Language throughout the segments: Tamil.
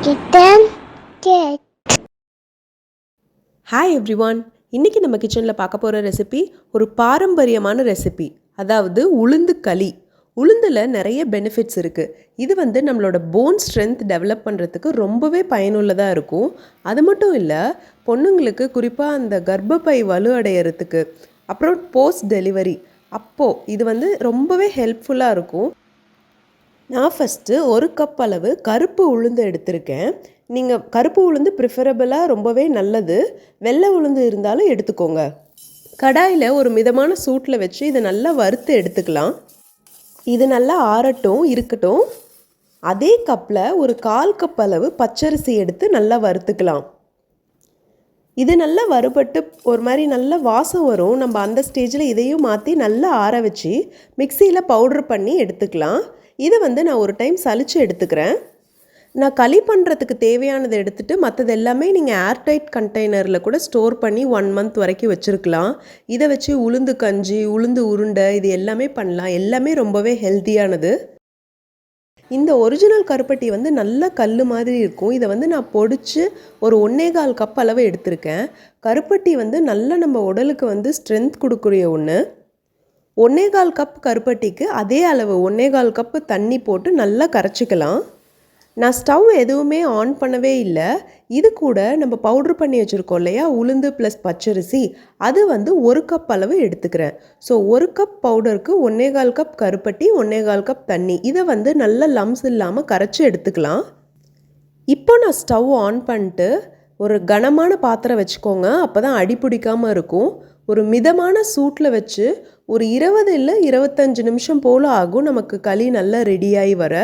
Kitten Cat. ஹாய் எவ்ரிவான், இன்றைக்கி நம்ம கிச்சனில் பார்க்க போகிற ரெசிபி ஒரு பாரம்பரியமான ரெசிபி, அதாவது உளுந்து களி. உளுந்தில் நிறைய பெனிஃபிட்ஸ் இருக்குது. இது நம்மளோட போன் ஸ்ட்ரென்த் டெவலப் பண்ணுறதுக்கு ரொம்பவே பயனுள்ளதாக இருக்கும். அது மட்டும் இல்லை, பொண்ணுங்களுக்கு குறிப்பாக அந்த கர்ப்பப்பை வலு அடையிறதுக்கு, அப்புறம் போஸ்ட் டெலிவரி அப்போது இது ரொம்பவே ஹெல்ப்ஃபுல்லாக இருக்கும். நான் ஃபஸ்ட்டு ஒரு கப் அளவு கருப்பு உளுந்து எடுத்திருக்கேன். நீங்கள் கருப்பு உளுந்து ப்ரிஃபரபிளாக ரொம்பவே நல்லது. வெள்ளை உளுந்து இருந்தாலும் எடுத்துக்கோங்க. கடாயில் ஒரு மிதமான சூட்டில் வச்சு இதை நல்லா வறுத்து எடுத்துக்கலாம். இது நல்லா ஆறட்டும் இருக்கட்டும். அதே கப்பில் ஒரு 1/4 கப் அளவு பச்சரிசி எடுத்து நல்லா வறுத்துக்கலாம். இது நல்லா வறுபட்டு ஒரு மாதிரி நல்ல வாசம் வரும். நம்ம அந்த ஸ்டேஜில் இதையும் மாற்றி நல்லா ஆற வச்சு மிக்சியில் பவுட்ரு பண்ணி எடுத்துக்கலாம். இதை நான் ஒரு டைம் சலித்து எடுத்துக்கிறேன். நான் களி பண்ணுறதுக்கு தேவையானதை எடுத்துகிட்டு மற்றது எல்லாமே நீங்கள் ஏர்டைட் கண்டெய்னரில் கூட ஸ்டோர் பண்ணி 1 மந்த் வரைக்கும் வச்சுருக்கலாம். இதை வச்சு உளுந்து கஞ்சி, உளுந்து உருண்டை இது எல்லாமே பண்ணலாம். எல்லாமே ரொம்பவே ஹெல்த்தியானது. இந்த ஒரிஜினல் கருப்பட்டி நல்ல கல் மாதிரி இருக்கும். இதை நான் பொடிச்சு ஒரு 1.25 கப் அளவு எடுத்திருக்கேன். கருப்பட்டி நல்லா நம்ம உடலுக்கு ஸ்ட்ரென்த் கொடுக்குற ஒன்று. 1.25 கப் கருப்பட்டிக்கு அதே அளவு 1.25 கப்பு தண்ணி போட்டு நல்லா கரைச்சிக்கலாம். நான் ஸ்டவ் எதுவுமே ஆன் பண்ணவே இல்லை. இது கூட நம்ம பவுட்ரு பண்ணி வச்சுருக்கோம் இல்லையா, உளுந்து ப்ளஸ் பச்சரிசி, அது 1 கப் அளவு எடுத்துக்கிறேன். ஸோ 1 கப் பவுடருக்கு 1.25 கப் கருப்பட்டி, 1.25 கப் தண்ணி, இதை நல்ல லம்ஸ் இல்லாமல் கரைச்சி எடுத்துக்கலாம். இப்போ நான் ஸ்டவ் ஆன் பண்ணிட்டு ஒரு கனமான பாத்திரம் வச்சுக்கோங்க. அப்போ தான் அடி பிடிக்காமல் இருக்கும். ஒரு மிதமான சூட்டில் வச்சு ஒரு 20 இல்லை 25 நிமிஷம் போல் ஆகும் நமக்கு களி நல்லா ரெடியாகி வர.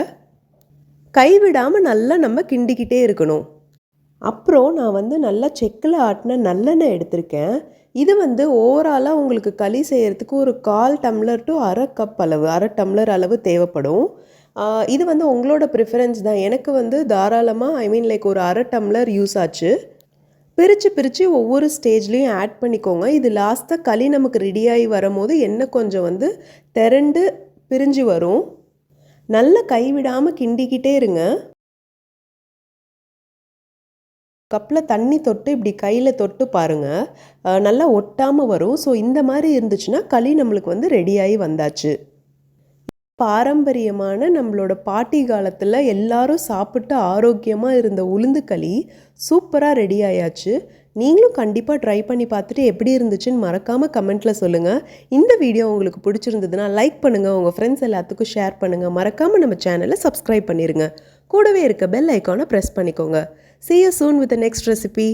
கைவிடாமல் நல்லா நம்ம கிண்டிக்கிட்டே இருக்கணும். அப்புறம் நான் நல்லா செக்கில் ஆட்டின நல்லெண்ணெய் எடுத்திருக்கேன். இது ஓவராலாக உங்களுக்கு களி செய்கிறதுக்கு ஒரு 1/4 டம்ளர் டு 1/2 கப் அளவு, 1/2 டம்ளர் அளவு தேவைப்படும். இது உங்களோட ப்ரிஃபரன்ஸ் தான். எனக்கு தாராளமாக லைக் ஒரு 1/2 டம்ளர் யூஸ் ஆச்சு. பிரித்து ஒவ்வொரு ஸ்டேஜ்லேயும் ஆட் பண்ணிக்கோங்க. இது லாஸ்ட்டாக களி நமக்கு ரெடியாகி வரும்போது எண்ணெய் கொஞ்சம் திரண்டு பிரிஞ்சு வரும். நல்லா கைவிடாமல் கிண்டிக்கிட்டே இருங்க. கப்பில் தண்ணி தொட்டு இப்படி கையில் தொட்டு பாருங்கள், நல்லா ஒட்டாமல் வரும். ஸோ இந்த மாதிரி இருந்துச்சுன்னா களி நம்மளுக்கு ரெடியாகி வந்தாச்சு. பாரம்பரியமான நம்மளோட பாட்டி காலத்தில் எல்லாரும் சாப்பிட்டு ஆரோக்கியமாக இருந்த உளுந்து களி சூப்பராக ரெடி ஆயாச்சு. நீங்களும் கண்டிப்பாக ட்ரை பண்ணி பார்த்துட்டு எப்படி இருந்துச்சுன்னு மறக்காமல் கமெண்ட்டில் சொல்லுங்கள். இந்த வீடியோ உங்களுக்கு பிடிச்சிருந்ததுன்னா லைக் பண்ணுங்கள், உங்கள் ஃப்ரெண்ட்ஸ் எல்லாத்துக்கும் ஷேர் பண்ணுங்கள். மறக்காமல் நம்ம சேனலை சப்ஸ்கிரைப் பண்ணிடுங்க. கூடவே இருக்க பெல் ஐக்கானை ப்ரெஸ் பண்ணிக்கோங்க. See you soon with the next recipe.